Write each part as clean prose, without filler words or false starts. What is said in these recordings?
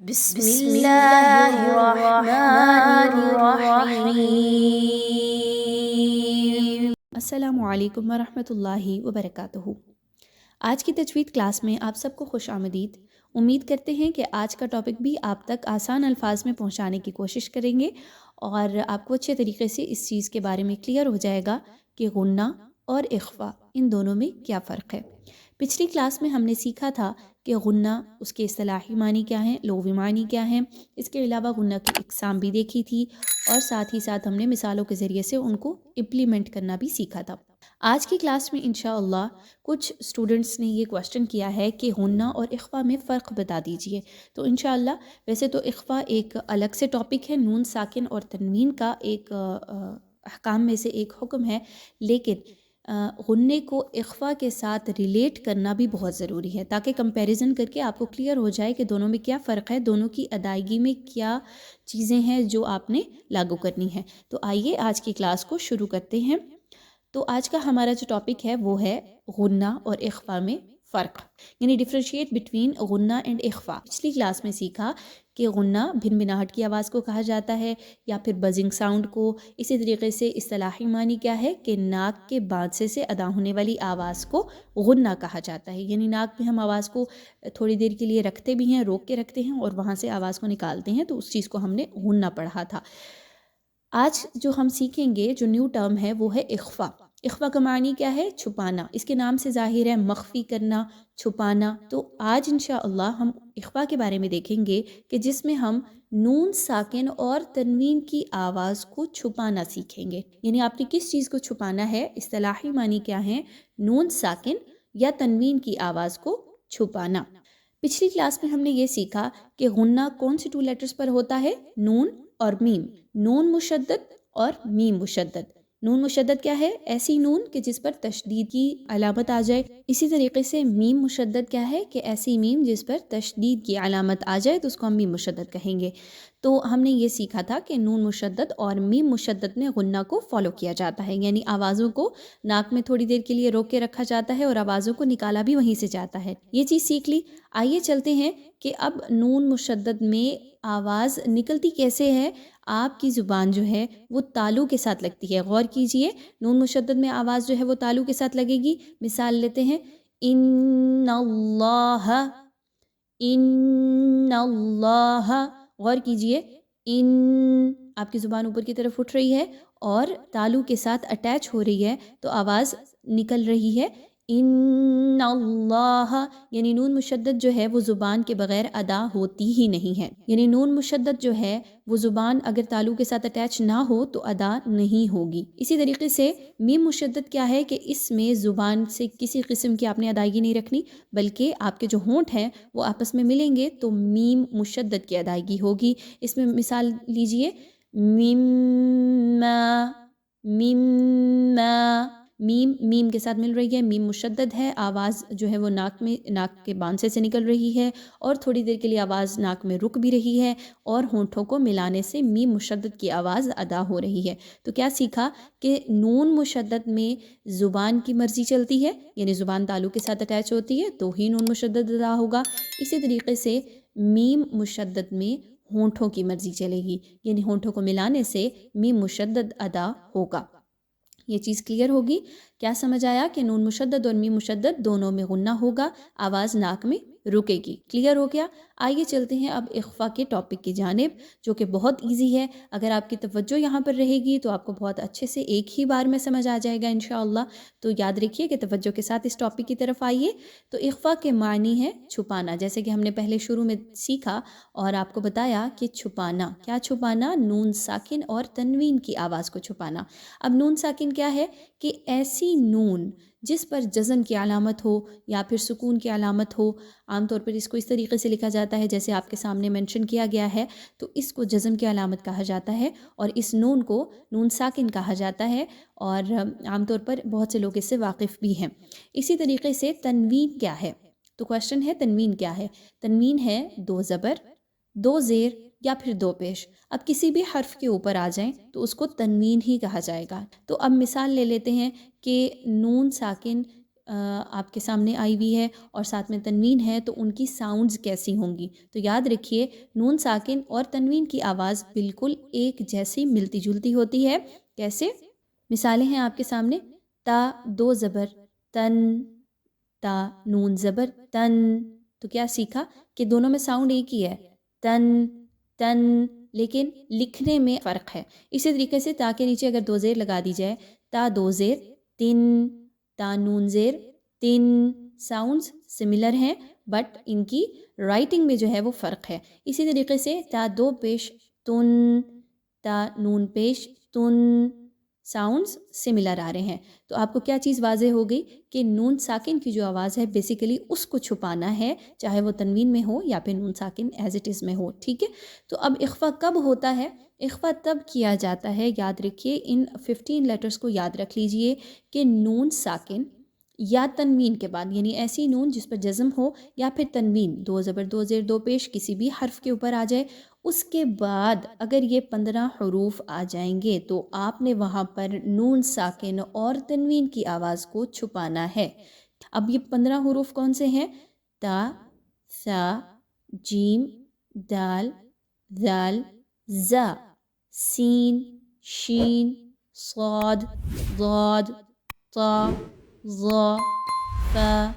بسم اللہ الرحمن الرحیم۔ السلام علیکم ورحمۃ اللہ وبرکاتہ۔ آج کی تجوید کلاس میں آپ سب کو خوش آمدید۔ امید کرتے ہیں کہ آج کا ٹاپک بھی آپ تک آسان الفاظ میں پہنچانے کی کوشش کریں گے اور آپ کو اچھے طریقے سے اس چیز کے بارے میں کلیئر ہو جائے گا کہ غنہ اور اخفا ان دونوں میں کیا فرق ہے۔ پچھلی کلاس میں ہم نے سیکھا تھا کہ غنہ اس کے اصطلاحی معنی کیا ہیں، لغوی معنی کیا ہیں، اس کے علاوہ غنہ کی اقسام بھی دیکھی تھی اور ساتھ ہی ساتھ ہم نے مثالوں کے ذریعے سے ان کو امپلیمنٹ کرنا بھی سیکھا تھا۔ آج کی کلاس میں انشاءاللہ کچھ اسٹوڈنٹس نے یہ کویسچن کیا ہے کہ غنہ اور اخفا میں فرق بتا دیجئے، تو انشاءاللہ ویسے تو اخفا ایک الگ سے ٹاپک ہے، نون ساکن اور تنوین کا ایک احکام میں سے ایک حکم ہے، لیکن غنے کو اخفا کے ساتھ ریلیٹ کرنا بھی بہت ضروری ہے تاکہ کمپیریزن کر کے آپ کو کلیئر ہو جائے کہ دونوں میں کیا فرق ہے، دونوں کی ادائیگی میں کیا چیزیں ہیں جو آپ نے لاگو کرنی ہے۔ تو آئیے آج کی کلاس کو شروع کرتے ہیں۔ تو آج کا ہمارا جو ٹاپک ہے وہ ہے غنہ اور اخفا میں فرق، یعنی ڈفرینشیٹ بٹوین غنہ اینڈ اخفا۔ پچھلی کلاس میں سیکھا کہ غنہ بھن بھناہٹ کی آواز کو کہا جاتا ہے یا پھر بزنگ ساؤنڈ کو۔ اسی طریقے سے اصطلاحی معنی کیا ہے کہ ناک کے بانسے سے ادا ہونے والی آواز کو غنہ کہا جاتا ہے، یعنی ناک میں ہم آواز کو تھوڑی دیر کے لیے رکھتے بھی ہیں، روک کے رکھتے ہیں اور وہاں سے آواز کو نکالتے ہیں، تو اس چیز کو ہم نے غنہ پڑھا تھا۔ آج جو ہم سیکھیں گے جو نیو ٹرم ہے وہ ہے اخفا۔ اخفا کا معنی کیا ہے؟ چھپانا۔ اس کے نام سے ظاہر ہے مخفی کرنا، چھپانا۔ تو آج انشاءاللہ ہم اخفا کے بارے میں دیکھیں گے کہ جس میں ہم نون ساکن اور تنوین کی آواز کو چھپانا سیکھیں گے، یعنی آپ نے کس چیز کو چھپانا ہے۔ اصطلاحی معنی کیا ہے؟ نون ساکن یا تنوین کی آواز کو چھپانا۔ پچھلی کلاس میں ہم نے یہ سیکھا کہ غنہ کون سی 2 لیٹرز پر ہوتا ہے؟ نون اور میم، نون مشدد اور میم مشدد۔ نون مشدد کیا ہے؟ ایسی نون کہ جس پر تشدید کی علامت آ جائے۔ اسی طریقے سے میم مشدد کیا ہے کہ ایسی میم جس پر تشدید کی علامت آ جائے تو اس کو ہم میم مشدد کہیں گے۔ تو ہم نے یہ سیکھا تھا کہ نون مشدد اور میم مشدد میں غنہ کو فالو کیا جاتا ہے، یعنی آوازوں کو ناک میں تھوڑی دیر کے لیے روک کے رکھا جاتا ہے اور آوازوں کو نکالا بھی وہیں سے جاتا ہے۔ یہ چیز سیکھ لی۔ آئیے چلتے ہیں کہ اب نون مشدد میں آواز نکلتی کیسے ہے۔ آپ کی زبان جو ہے وہ تالو کے ساتھ لگتی ہے، غور کیجئے۔ نون مشدد میں آواز جو ہے وہ تالو کے ساتھ لگے گی۔ مثال لیتے ہیں، ان اللہ، ان اللہ۔ غور کیجئے، ان آپ کی زبان اوپر کی طرف اٹھ رہی ہے اور تالو کے ساتھ اٹیچ ہو رہی ہے تو آواز نکل رہی ہے ان اللہ، یعنی نون مشدد جو ہے وہ زبان کے بغیر ادا ہوتی ہی نہیں ہے، یعنی نون مشدد جو ہے وہ زبان اگر تالو کے ساتھ اٹیچ نہ ہو تو ادا نہیں ہوگی۔ اسی طریقے سے میم مشدد کیا ہے کہ اس میں زبان سے کسی قسم کی آپ نے ادائیگی نہیں رکھنی، بلکہ آپ کے جو ہونٹ ہیں وہ آپس میں ملیں گے تو میم مشدد کی ادائیگی ہوگی۔ اس میں مثال لیجئے، مما، مما، میم میم کے ساتھ مل رہی ہے، میم مشدد ہے، آواز جو ہے وہ ناک کے بانسے سے نکل رہی ہے اور تھوڑی دیر کے لیے آواز ناک میں رک بھی رہی ہے اور ہونٹوں کو ملانے سے میم مشدد کی آواز ادا ہو رہی ہے۔ تو کیا سیکھا کہ نون مشدد میں زبان کی مرضی چلتی ہے، یعنی زبان تالو کے ساتھ اٹیچ ہوتی ہے تو ہی نون مشدد ادا ہوگا۔ اسی طریقے سے میم مشدد میں ہونٹوں کی مرضی چلے گی، یعنی ہونٹوں کو ملانے سے میم مشدد ادا ہوگا۔ یہ چیز کلیئر ہوگی؟ کیا سمجھ آیا کہ نون مشدد اور میم مشدد دونوں میں غنہ ہوگا، آواز ناک میں رکے گی۔ کلیئر ہو گیا؟ آئیے چلتے ہیں اب اخفا کے ٹاپک کی جانب، جو کہ بہت ایزی ہے۔ اگر آپ کی توجہ یہاں پر رہے گی تو آپ کو بہت اچھے سے ایک ہی بار میں سمجھ آ جائے گا انشاءاللہ۔ تو یاد رکھیے کہ توجہ کے ساتھ اس ٹاپک کی طرف آئیے۔ تو اخفا کے معنی ہے چھپانا، جیسے کہ ہم نے پہلے شروع میں سیکھا اور آپ کو بتایا کہ چھپانا کیا؟ چھپانا نون ساکن اور تنوین کی آواز کو چھپانا۔ اب نون ساکن کیا ہے کہ ایسی نون جس پر جزم کی علامت ہو یا پھر سکون کی علامت ہو، عام طور پر اس کو اس طریقے سے لکھا جاتا ہے جیسے آپ کے سامنے منشن کیا گیا ہے، تو اس کو جزم کی علامت کہا جاتا ہے اور اس نون کو نون ساکن کہا جاتا ہے اور عام طور پر بہت سے لوگ اس سے واقف بھی ہیں۔ اسی طریقے سے تنوین کیا ہے؟ تو کویسچن ہے تنوین کیا ہے؟ تنوین ہے 2 زبر، 2 زیر یا پھر 2 پیش۔ اب کسی بھی حرف کے اوپر آ جائیں تو اس کو تنوین ہی کہا جائے گا۔ تو اب مثال لے لیتے ہیں کہ نون ساکن آپ کے سامنے آئی ہوئی ہے اور ساتھ میں تنوین ہے تو ان کی ساؤنڈز کیسی ہوں گی. تو یاد رکھیے نون ساکن اور تنوین کی آواز بالکل ایک جیسی ملتی جلتی ہوتی ہے. کیسے؟ مثالیں ہیں آپ کے سامنے. تا دو زبر تن، تا نون زبر تن. تو کیا سیکھا کہ دونوں میں ساؤنڈ ایک ہی ہے، تن تن، لیکن لکھنے میں فرق ہے. اسی طریقے سے تا کے نیچے اگر دو زیر لگا دی جائے، تا دو زیر تن، تا نون زیر تن. ساؤنڈز سملر ہیں بٹ ان کی رائٹنگ میں جو ہے وہ فرق ہے. اسی طریقے سے تا دو پیش تن، تا نون پیش تن. ساؤنڈز سملر آ رہے ہیں. تو آپ کو کیا چیز واضح ہو گئی کہ نون ساکن کی جو آواز ہے بیسیکلی اس کو چھپانا ہے، چاہے وہ تنوین میں ہو یا پھر نون ساکن ایز اٹ از میں ہو. ٹھیک ہے. تو اب اخفا کب ہوتا ہے؟ اخفا تب کیا جاتا ہے، یاد رکھیے ان 15 لیٹرز کو یاد رکھ لیجئے کہ نون ساکن یا تنوین کے بعد، یعنی ایسی نون جس پر جزم ہو یا پھر تنوین دو زبر دو زیر دو پیش کسی بھی حرف کے اوپر آ جائے، اس کے بعد اگر یہ 15 حروف آ جائیں گے تو آپ نے وہاں پر نون ساکن اور تنوین کی آواز کو چھپانا ہے. اب یہ 15 حروف کون سے ہیں؟ تا، ثا، جیم، دال، ذال، زا، سین، شین، صاد، ضاد، طا، ظا، فا،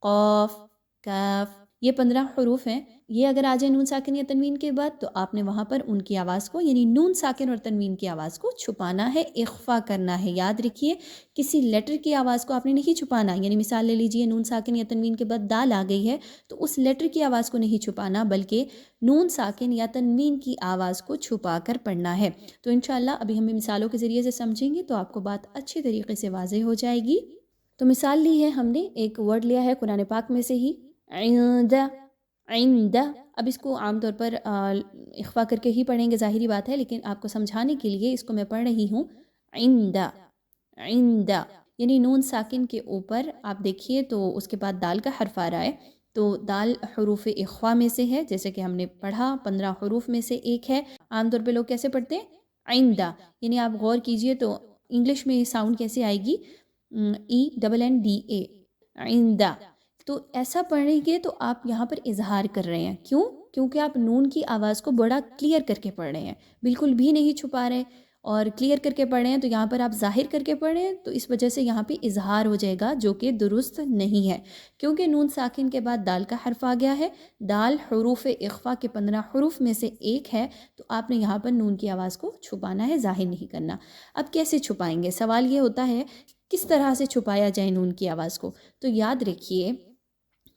قاف، کاف. یہ 15 حروف ہیں. یہ اگر آ جائے نون ساکن یا تنوین کے بعد تو آپ نے وہاں پر ان کی آواز کو، یعنی نون ساکن اور تنوین کی آواز کو چھپانا ہے، اخفا کرنا ہے. یاد رکھیے کسی لیٹر کی آواز کو آپ نے نہیں چھپانا. یعنی مثال لے لیجئے نون ساکن یا تنوین کے بعد دال آ گئی ہے تو اس لیٹر کی آواز کو نہیں چھپانا بلکہ نون ساکن یا تنوین کی آواز کو چھپا کر پڑھنا ہے. تو انشاءاللہ ابھی ہم مثالوں کے ذریعے سے سمجھیں گے تو آپ کو بات اچھی طریقے سے واضح ہو جائے گی. تو مثال لی ہے ہم نے، ایک ورڈ لیا ہے قرآن پاک میں سے ہی، عند. عند. اب اس کو عام طور پر اخفا کر کے ہی پڑھیں گے، ظاہری بات ہے، لیکن آپ کو سمجھانے کے لیے اس کو میں پڑھ رہی ہوں. عند. عند یعنی نون ساکن کے اوپر آپ دیکھیے تو اس کے بعد دال کا حرف آ رہا ہے. تو دال حروف اخفا میں سے ہے، جیسے کہ ہم نے پڑھا 15 حروف میں سے ایک ہے. عام طور پہ لوگ کیسے پڑھتے ہیں؟ عند. یعنی آپ غور کیجئے تو انگلش میں یہ ساؤنڈ کیسے آئے گی؟ ENNDA. عند. تو ایسا پڑھیں گے تو آپ یہاں پر اظہار کر رہے ہیں. کیوں؟ کیونکہ آپ نون کی آواز کو بڑا کلیئر کر کے پڑھ رہے ہیں، بالکل بھی نہیں چھپا رہے اور کلیئر کر کے پڑھ رہے ہیں. تو یہاں پر آپ ظاہر کر کے پڑھ رہے ہیں تو اس وجہ سے یہاں پہ اظہار ہو جائے گا جو کہ درست نہیں ہے، کیونکہ نون ساکن کے بعد دال کا حرف آ گیا ہے. دال حروف اخفا کے 15 حروف میں سے ایک ہے تو آپ نے یہاں پر نون کی آواز کو چھپانا ہے، ظاہر نہیں کرنا. اب کیسے چھپائیں گے؟ سوال یہ ہوتا ہے کس طرح سے چھپایا جائے نون کی آواز کو. تو یاد رکھیے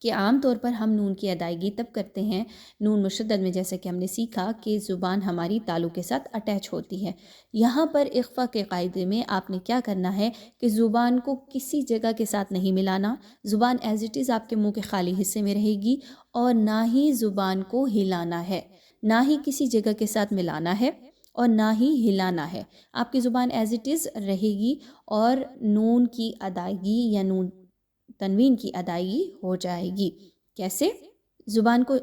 کہ عام طور پر ہم نون کی ادائیگی تب کرتے ہیں نون مشدد میں، جیسے کہ ہم نے سیکھا کہ زبان ہماری تالو کے ساتھ اٹیچ ہوتی ہے. یہاں پر اخفا کے قاعدے میں آپ نے کیا کرنا ہے کہ زبان کو کسی جگہ کے ساتھ نہیں ملانا. زبان ایز اٹ از آپ کے منہ کے خالی حصے میں رہے گی اور نہ ہی زبان کو ہلانا ہے، نہ ہی کسی جگہ کے ساتھ ملانا ہے اور نہ ہی ہلانا ہے. آپ کی زبان ایز اٹ از رہے گی اور نون کی ادائیگی یا نون تنوین کی ادائیگی ہو جائے گی. کیسے؟ زبان کو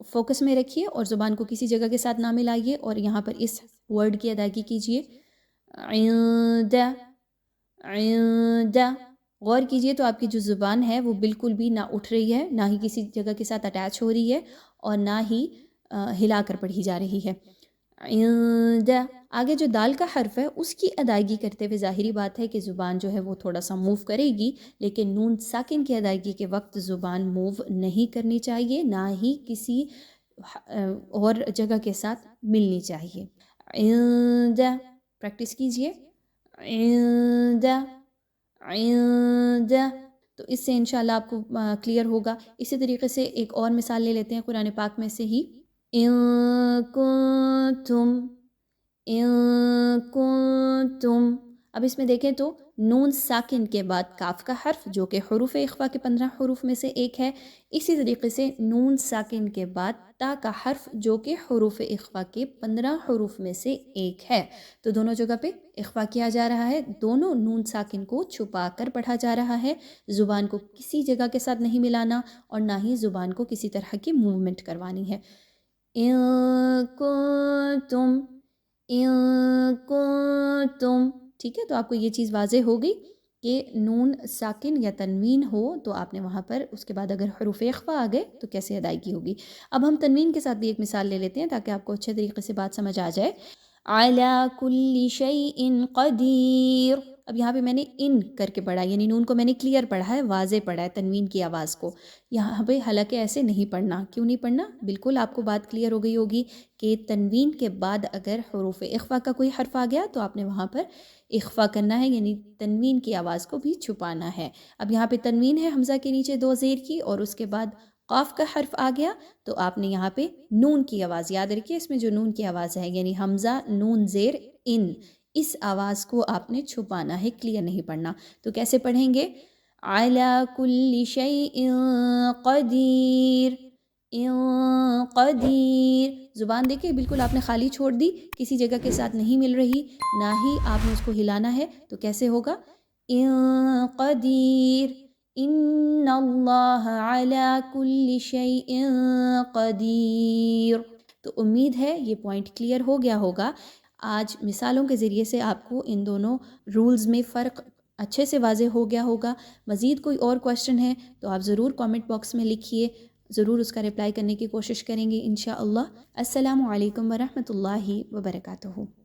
فوکس میں رکھیے اور زبان کو کسی جگہ کے ساتھ نہ ملائیے اور یہاں پر اس ورڈ کی ادائیگی کیجئے. عند. عند. غور کیجئے تو آپ کی جو زبان ہے وہ بالکل بھی نہ اٹھ رہی ہے، نہ ہی کسی جگہ کے ساتھ اٹیچ ہو رہی ہے اور نہ ہی ہلا کر پڑھی جا رہی ہے. عند. آگے جو دال کا حرف ہے اس کی ادائیگی کرتے ہوئے ظاہری بات ہے کہ زبان جو ہے وہ تھوڑا سا موو کرے گی، لیکن نون ساکن کی ادائیگی کے وقت زبان موو نہیں کرنی چاہیے، نہ ہی کسی اور جگہ کے ساتھ ملنی چاہیے. عند. پریکٹس کیجئے. عند. عند. تو اس سے انشاءاللہ آپ کو کلیئر ہوگا. اسی طریقے سے ایک اور مثال لے لیتے ہیں قرآن پاک میں سے ہی. ان کنتم. اب اس میں دیکھیں تو نون ساکن کے بعد کاف کا حرف جو کہ حروف اخفا کے 15 حروف میں سے ایک ہے. اسی طریقے سے نون ساکن کے بعد تا کا حرف جو کہ حروف اخفا کے 15 حروف میں سے ایک ہے. تو دونوں جگہ پہ اخفا کیا جا رہا ہے، دونوں نون ساکن کو چھپا کر پڑھا جا رہا ہے. زبان کو کسی جگہ کے ساتھ نہیں ملانا اور نہ ہی زبان کو کسی طرح کی موومنٹ کروانی ہے. ان کنتم. ان کنتم. ٹھیک ہے، تو آپ کو یہ چیز واضح ہو گئی کہ نون ساکن یا تنوین ہو تو آپ نے وہاں پر اس کے بعد اگر حروف اخفا آ گئے تو کیسے ادائیگی ہوگی. اب ہم تنوین کے ساتھ بھی ایک مثال لے لیتے ہیں تاکہ آپ کو اچھے طریقے سے بات سمجھ آ جائے. عَلَى كُلِّ شَيْءٍ قَدِيرٌ. اب یہاں پہ میں نے ان کر کے پڑھا، یعنی نون کو میں نے کلیئر پڑھا ہے، واضح پڑھا ہے تنوین کی آواز کو. یہاں پہ حالانکہ ایسے نہیں پڑھنا. کیوں نہیں پڑھنا؟ بالکل آپ کو بات کلیئر ہو گئی ہوگی کہ تنوین کے بعد اگر حروف اخفا کا کوئی حرف آ گیا تو آپ نے وہاں پر اخفا کرنا ہے، یعنی تنوین کی آواز کو بھی چھپانا ہے. اب یہاں پہ تنوین ہے حمزہ کے نیچے 2 زیر کی، اور اس کے بعد قاف کا حرف آ گیا تو آپ نے یہاں پہ نون کی آواز، یاد رکھیے اس میں جو نون کی آواز ہے یعنی حمزہ نون زیر ان، اس آواز کو آپ نے چھپانا ہے، کلیئر نہیں پڑھنا. تو کیسے پڑھیں گے؟ عَلَى كُلِّ شَيْءٍ قَدِيرٌ. قدیر، زبان دیکھیں بالکل آپ نے خالی چھوڑ دی، کسی جگہ کے ساتھ نہیں مل رہی، نہ ہی آپ نے اس کو ہلانا ہے. تو کیسے ہوگا؟ قدیر، ان اللہ علی کل شیء قدیر. تو امید ہے یہ پوائنٹ کلیئر ہو گیا ہوگا. آج مثالوں کے ذریعے سے آپ کو ان دونوں رولز میں فرق اچھے سے واضح ہو گیا ہوگا. مزید کوئی اور کویشچن ہے تو آپ ضرور کامنٹ باکس میں لکھیے، ضرور اس کا رپلائی کرنے کی کوشش کریں گے انشاءاللہ. السلام علیکم ورحمۃ اللہ وبرکاتہ.